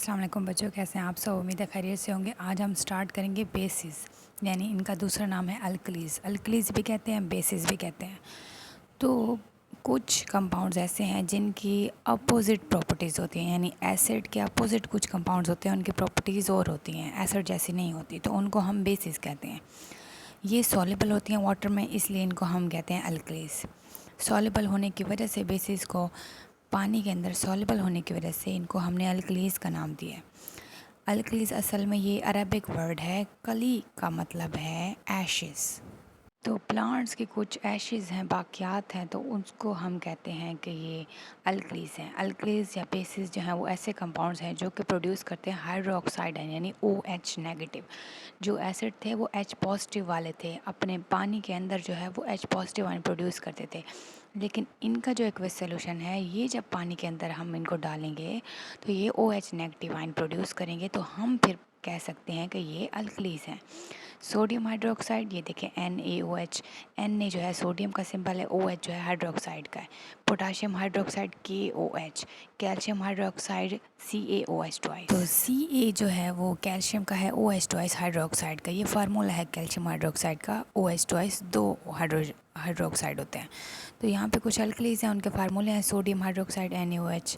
अस्सलाम वालेकुम बच्चों, कैसे हैं आप सब। उम्मीद है खैरियत से होंगे। आज हम स्टार्ट करेंगे बेसिस, यानी इनका दूसरा नाम है अल्कलीज़। अल्कलीज़ भी कहते हैं, बेसिस भी कहते हैं। तो कुछ कंपाउंड्स ऐसे हैं जिनकी अपोजिट प्रॉपर्टीज़ होती हैं, यानी एसिड के अपोजिट कुछ कंपाउंड्स होते हैं, उनकी प्रॉपर्टीज़ और होती हैं, एसिड जैसी नहीं होती, तो उनको हम बेसिस कहते हैं। ये सॉल्युबल होती हैं वाटर में, इसलिए इनको हम कहते हैं अल्कलीज़। सॉल्युबल होने की वजह से बेसिस को, पानी के अंदर सॉल्युबल होने की वजह से इनको हमने अल्कलीज़ का नाम दिया है। अल्कलीज़ असल में ये अरबिक वर्ड है, कली का मतलब है एशेस। तो प्लांट्स की कुछ एशेस हैं, बाकियात हैं, तो उसको हम कहते हैं कि ये अल्कलीज़ हैं। अल्कलीज़ या बेसिस जो हैं वो ऐसे कंपाउंड्स हैं जो कि प्रोड्यूस करते हैं हाइड्रोक्साइड आयन, यानी OH नेगेटिव। जो एसिड थे वो H पॉजिटिव वाले थे, अपने पानी के अंदर जो है वो H पॉजिटिव आयन प्रोड्यूस करते थे। लेकिन इनका जो एक्वस सोल्यूशन है, ये जब पानी के अंदर हम इनको डालेंगे तो ये OH नेगेटिव आयन प्रोड्यूस करेंगे, तो हम फिर कह सकते हैं कि ये अल्कलीज़ हैं। सोडियम हाइड्रोक्साइड, ये देखें NaOH, Na जो है सोडियम का सिंबल है, OH जो है हाइड्रोक्साइड का है। Potassium hydroxide KOH, calcium hydroxide CaOH twice. तो Ca जो है वो कैल्शियम का है, OH ट्वाइस हाइड्रोक्साइड का। ये फार्मूला है कैल्शियम हाइड्रोक्साइड का, OH ट्वाइस दो हाइड्रोक्साइड होते हैं। तो यहाँ पे कुछ अल्कलीज़ हैं, उनके फार्मूले हैं sodium hydroxide NaOH,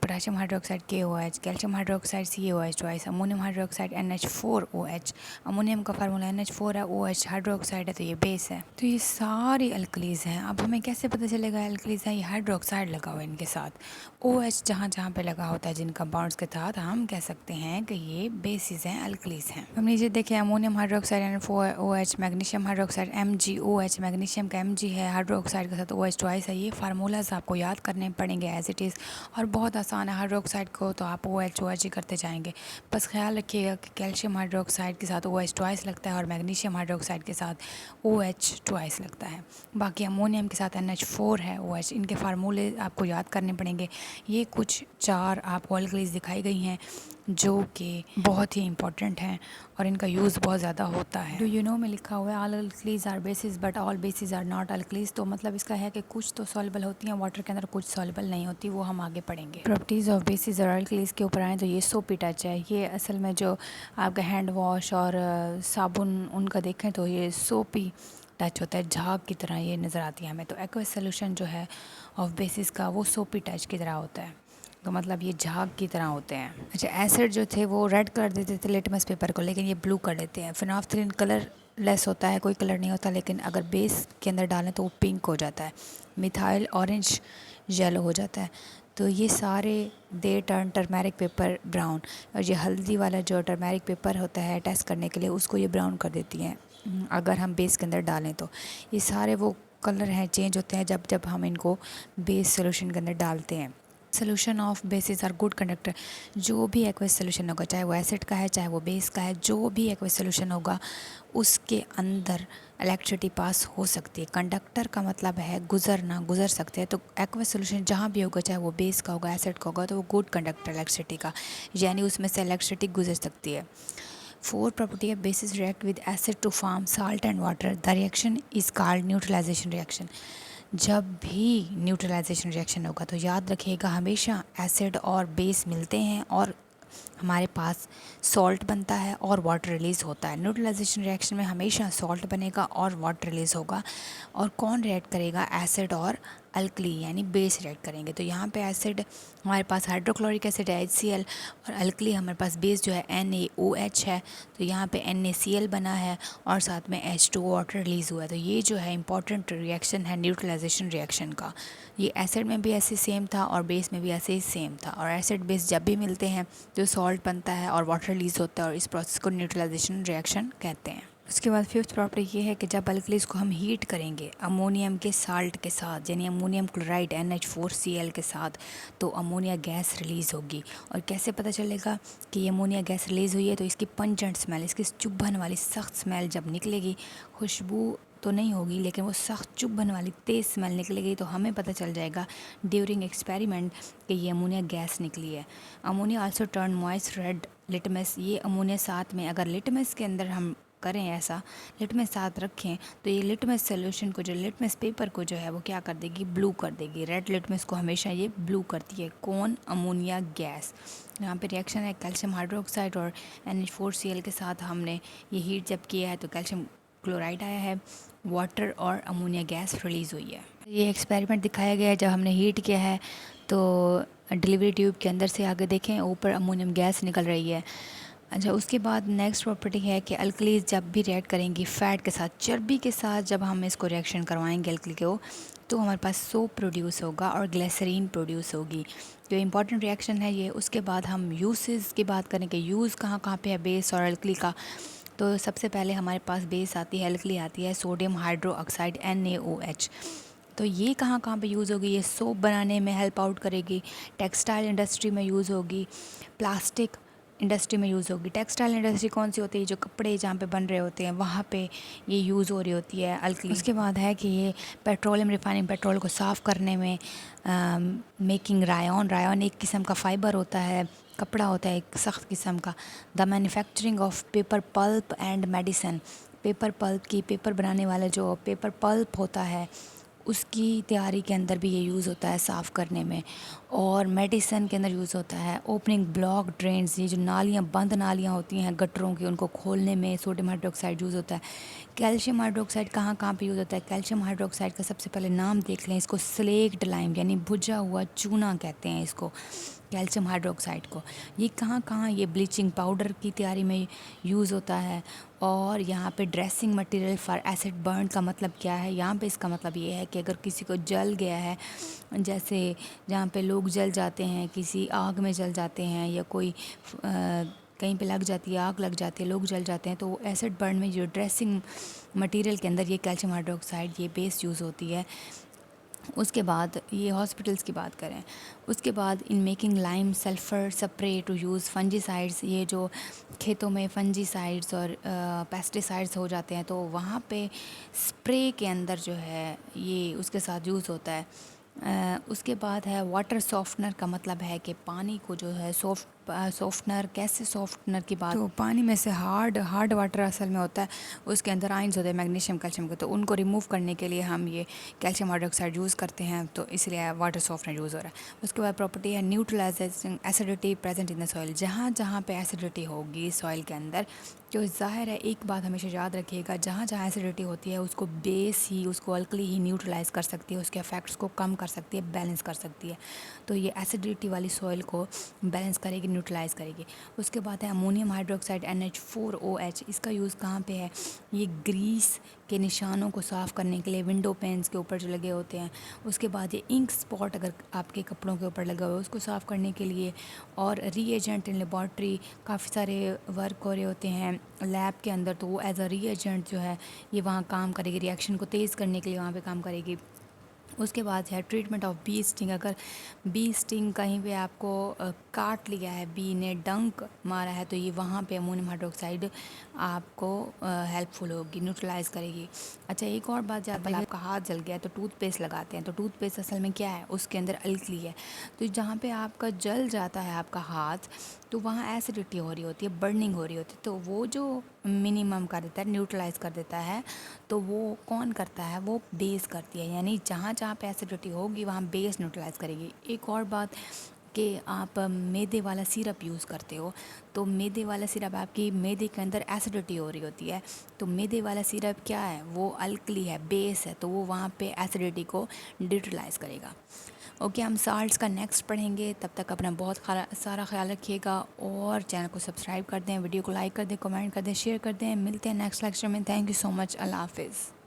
potassium hydroxide KOH, calcium hydroxide CaOH twice, ammonium hydroxide NH4OH। Ammonium का फार्मूला NH4 है, OH हाइड्रोक्साइड है, तो ये बेस है। तो ये सारी अल्कलीज़ हैं। अब हमें कैसे पता चलेगा अल्कलीज़ है? ये हाइड्रोक्साइड लगा हुआ है इनके साथ, OH जहाँ जहाँ पे लगा होता है जिन कंपाउंड्स के साथ, हम कह सकते हैं कि ये बेसिस हैं, अल्कलीज़ हैं। हम नीचे देखें, ammonium hydroxide NH4OH, magnesium hydroxide MgOH, magnesium का Mg है, हाइड्रोक्साइड के साथ OH ट्वाइस है। ये फार्मूलाज आपको याद करने पड़ेंगे एज इट इज़, और बहुत आसान है। हाइड्रोक्साइड को तो आप OH ही करते जाएंगे। बस ख्याल रखिएगा कि कैल्शियम हाइड्रोक्साइड के साथ OH ट्वाइस लगता है और मैग्नीशियम हाइड्रोक्साइड के साथ OH ट्वाइस लगता है। बाकी अमोनियम के साथ NH4 है, OH। इनके फार्मूले आपको याद करने पड़ेंगे। ये कुछ 4 आपको अल्कलीज़ दिखाई गई हैं जो कि बहुत ही इंपॉर्टेंट हैं और इनका यूज़ बहुत ज़्यादा होता है। डू यू नो में लिखा हुआ है all alkalis are bases but all bases are not alkalis. तो मतलब इसका है कि कुछ तो सॉल्युबल होती हैं वाटर के अंदर, कुछ सॉल्युबल नहीं होती, वो हम आगे पढ़ेंगे। प्रॉपर्टीज़ ऑफ बेसिस और अल्कलीज़ के ऊपर आएँ तो ये सोपी टच है। ये असल में जो आपका हैंड वॉश और साबुन उनका देखें तो ये सोपी टच होता है, झाग की तरह ये नज़र आती है हमें। तो एक्वस सोल्यूशन जो है ऑफ बेसिस का वो सोपी टच की तरह होता है, तो मतलब ये झाग की तरह होते हैं। अच्छा, एसिड जो थे वो रेड कलर देते थे लिटमस पेपर को, लेकिन ये ब्लू कर देते हैं। फिनोल्फ्थलीन कलर लेस होता है, कोई कलर नहीं होता, लेकिन अगर बेस के अंदर डालें तो वो पिंक हो जाता है। मिथाइल ऑरेंज येलो हो जाता है। तो ये सारे they turn turmeric paper brown, और ये हल्दी वाला जो टर्मेरिक पेपर होता है टेस्ट करने के लिए, उसको ये ब्राउन कर देती हैं अगर हम बेस के अंदर डालें तो। ये सारे वो कलर हैं चेंज होते हैं जब जब हम इनको बेस सोल्यूशन के अंदर डालते हैं। Solution of bases are good conductor. जो भी एक्वस सोल्यूशन होगा, चाहे वो एसिड का है चाहे वो बेस का है, जो भी एक्वस सोल्यूशन होगा उसके अंदर इलेक्ट्रिसिटी पास हो सकती है। कंडक्टर का मतलब है गुजरना, गुजर सकते हैं। तो एक्वस सोल्यूशन जहाँ भी होगा, चाहे वो बेस का होगा एसिड का होगा, तो वो गुड कंडक्टर इलेक्ट्रिसिटी का, यानी उसमें से इलेक्ट्रिसिटी गुजर सकती है। फोर्थ प्रॉपर्टी है bases react with acid to form salt and water. The reaction is called neutralisation reaction. जब भी न्यूट्रलाइजेशन रिएक्शन होगा तो याद रखिएगा हमेशा एसिड और बेस मिलते हैं और हमारे पास सॉल्ट बनता है और वाटर रिलीज़ होता है। न्यूट्रलाइजेशन रिएक्शन में हमेशा सॉल्ट बनेगा और वाटर रिलीज़ होगा। और कौन रिएक्ट करेगा? एसिड और अल्कली, यानी बेस रिएक्ट करेंगे। तो यहाँ पे एसिड हमारे पास हाइड्रोक्लोरिक एसिड है HCl, और अल्कली हमारे पास बेस जो है NaOH है, तो यहाँ पे NaCl बना है और साथ में H2 वाटर रिलीज़ हुआ है। तो ये जो है इंपॉर्टेंट रिएक्शन है न्यूट्रलाइजेशन रिएक्शन का। ये एसिड में भी ऐसे सेम था और बेस में भी ऐसे ही सेम था। और एसिड बेस जब भी मिलते हैं तो सॉल्ट बनता है और वाटर रिलीज़ होता है, और इस प्रोसेस को न्यूट्रलाइजेशन रिएक्शन कहते हैं। उसके बाद फिफ्थ प्रॉपर्टी ये है कि जब अल्कलीज़ को हम हीट करेंगे अमोनियम के साल्ट के साथ, यानी अमोनियम क्लोराइड NH4Cl के साथ, तो अमोनिया गैस रिलीज़ होगी। और कैसे पता चलेगा कि ये अमोनिया गैस रिलीज़ हुई है? तो इसकी पंजेंट स्मेल, इसकी चुभन वाली सख्त स्मेल जब निकलेगी, खुशबू तो नहीं होगी लेकिन वो सख्त चुभन वाली तेज़ स्मेल निकलेगी, तो हमें पता चल जाएगा ड्यूरिंग एक्सपेरिमेंट कि ये अमोनिया गैस निकली है। Ammonia also turn moist red litmus. ये अमोनिया साथ में अगर लिटमस के अंदर हम करें ऐसा, लिटमस साथ रखें, तो ये लिटमस सोल्यूशन को, जो लिटमस पेपर को जो है वो क्या कर देगी, ब्लू कर देगी। रेड लिटमस को हमेशा ये ब्लू करती है। कौन? Ammonia gas. यहाँ पे रिएक्शन है कैल्शियम हाइड्रोक्साइड और NH4Cl के साथ। हमने ये हीट जब किया है तो कैल्शियम क्लोराइड आया है, वाटर और अमोनिया गैस रिलीज़ हुई है। ये एक्सपेरिमेंट दिखाया गया है जब हमने हीट किया है तो डिलीवरी ट्यूब के अंदर से आगे देखें ऊपर अमोनियम गैस निकल रही है। अच्छा, उसके बाद नेक्स्ट प्रॉपर्टी है कि अल्कलीज जब भी रिएक्ट करेंगी फ़ैट के साथ, चर्बी के साथ, जब हम इसको रिएक्शन करवाएंगे अल्कली को, तो हमारे पास सोप प्रोड्यूस होगा और ग्लिसरीन प्रोड्यूस होगी। तो इंपॉर्टेंट रिएक्शन है ये। उसके बाद हम यूसेस की बात करें कि यूज़ कहाँ कहाँ पे है बेस और अल्कली का। तो सबसे पहले हमारे पास बेस आती है, अल्कली आती है, सोडियम हाइड्रोक्साइड NaOH। तो ये कहाँ कहाँ पे यूज़ होगी? ये सोप बनाने में हेल्प आउट करेगी, टेक्सटाइल इंडस्ट्री में यूज़ होगी, प्लास्टिक इंडस्ट्री में यूज़ होगी। टेक्सटाइल इंडस्ट्री कौन सी होती है? जो कपड़े जहाँ पे बन रहे होते हैं वहाँ पे ये यूज़ हो रही होती है अल्कली। उसके बाद है कि ये पेट्रोलियम रिफाइनिंग, पेट्रोल को साफ़ करने में, मेकिंग रायन एक किस्म का फ़ाइबर होता है, कपड़ा होता है एक सख्त किस्म का। The manufacturing of paper pulp and medicine, paper pulp की, पेपर बनाने वाला जो पेपर पल्प होता है उसकी तैयारी के अंदर भी ये यूज़ होता है साफ़ करने में। और मेडिसिन के अंदर यूज़ होता है। ओपनिंग ब्लॉक ड्रेन्स, ये जो नालियाँ, बंद नालियाँ होती हैं गटरों की, उनको खोलने में सोडियम हाइड्रोक्साइड यूज़ होता है। कैल्शियम हाइड्रोक्साइड कहाँ कहाँ पे यूज़ होता है? कैल्शियम हाइड्रोक्साइड का सबसे पहले नाम देख लें, इसको स्लेक्ड लाइम यानी भुजा हुआ चूना कहते हैं इसको, कैल्शियम हाइड्रोक्साइड को। ये कहाँ कहाँ? ये ब्लीचिंग पाउडर की तैयारी में यूज़ होता है। और यहाँ पे dressing material for acid burn का मतलब क्या है? यहाँ पे इसका मतलब ये है कि अगर किसी को जल गया है, जैसे जहाँ पे लोग जल जाते हैं, किसी आग में जल जाते हैं, या कोई कहीं पे लग जाती है, आग लग जाती है, लोग जल जाते हैं, तो एसिड बर्न में जो ड्रेसिंग मटेरियल के अंदर ये कैल्शियम हाइड्रोक्साइड, ये बेस यूज़ होती है। उसके बाद ये हॉस्पिटल्स की बात करें, उसके बाद in making lime sulphur spray to use fungicides, ये जो खेतों में फंजीसाइड्स और पेस्टिसाइड्स हो जाते हैं तो वहाँ पे स्प्रे के अंदर जो है ये उसके साथ यूज़ होता है। उसके बाद है वाटर सॉफ्टनर का मतलब है कि पानी को जो है सॉफ्टनर, कैसे सॉफ्टनर की बात, तो पानी में से हार्ड वाटर असल में होता है, उसके अंदर आयंस होते हैं मैग्नीशियम कैल्शियम के, तो उनको रिमूव करने के लिए हम ये कैल्शियम हाइड्रोक्साइड यूज़ करते हैं, तो इसलिए वाटर सॉफ्टनर यूज़ हो रहा है। उसके बाद प्रॉपर्टी है neutralising acidity present in the soil, जहाँ जहाँ पे एसिडिटी होगी सॉइल के अंदर, जो जाहिर है एक बात हमेशा याद रखिएगा, जहाँ जहाँ एसिडिटी होती है उसको बेस ही, उसको अल्कली ही न्यूट्रलाइज कर सकती है, उसके इफेक्ट्स को कम कर सकती है, बैलेंस कर सकती है। तो ये एसिडिटी वाली सॉइल को बैलेंस करेगी, न्यूट्रलाइज करेगी। उसके बाद है अमोनियम हाइड्रोक्साइड NH4OH, इसका यूज़ कहाँ पे है? ये ग्रीस के निशानों को साफ़ करने के लिए, विंडो पेन्स के ऊपर जो लगे होते हैं। उसके बाद ये इंक स्पॉट अगर आपके कपड़ों के ऊपर लगा हुआ है उसको साफ़ करने के लिए। और रीएजेंट इन लेबॉर्ट्री, काफ़ी सारे वर्क हो रहे होते हैं लैब के अंदर, तो वो एज अ रीएजेंट जो है ये वहाँ काम करेगी, रिएक्शन को तेज़ करने के लिए वहाँ पे काम करेगी। उसके बाद है ट्रीटमेंट ऑफ बी स्टिंग, अगर बी स्टिंग कहीं पे आपको काट लिया है, बी ने डंक मारा है, तो ये वहाँ पे अमोनियम हाइड्रोक्साइड आपको हेल्पफुल होगी, न्यूट्रलाइज करेगी। अच्छा, एक और बात, जब आपका हाथ जल गया है तो टूथपेस्ट लगाते हैं, तो टूथपेस्ट असल में क्या है? उसके अंदर अल्कली है। तो जहाँ पे आपका जल जाता है आपका हाथ, तो वहाँ एसिडिटी हो रही होती है, बर्निंग हो रही होती है, तो वो जो मिनिमम कर देता है, न्यूट्रलाइज कर देता है, तो वो कौन करता है? वो बेस करती है, यानी जहाँ जहाँ पे एसिडिटी होगी वहाँ बेस न्यूट्रलाइज करेगी। एक और बात कि आप मैदे वाला सिरप यूज़ करते हो, तो मैदे वाला सिरप, आपकी मैदे के अंदर एसिडिटी हो रही होती है, तो मैदे वाला सिरप क्या है? वो अल्कली है, बेस है, तो वो वहाँ पे एसिडिटी को न्यूट्रलाइज करेगा। ओके, हम साल्ट्स का नेक्स्ट पढ़ेंगे, तब तक अपना बहुत सारा ख्याल रखिएगा और चैनल को सब्सक्राइब कर दें, वीडियो को लाइक कर दें, कमेंट कर दें, शेयर कर दें। मिलते हैं नेक्स्ट लेक्चर में। Thank you so much. अल्लाह हाफिज़।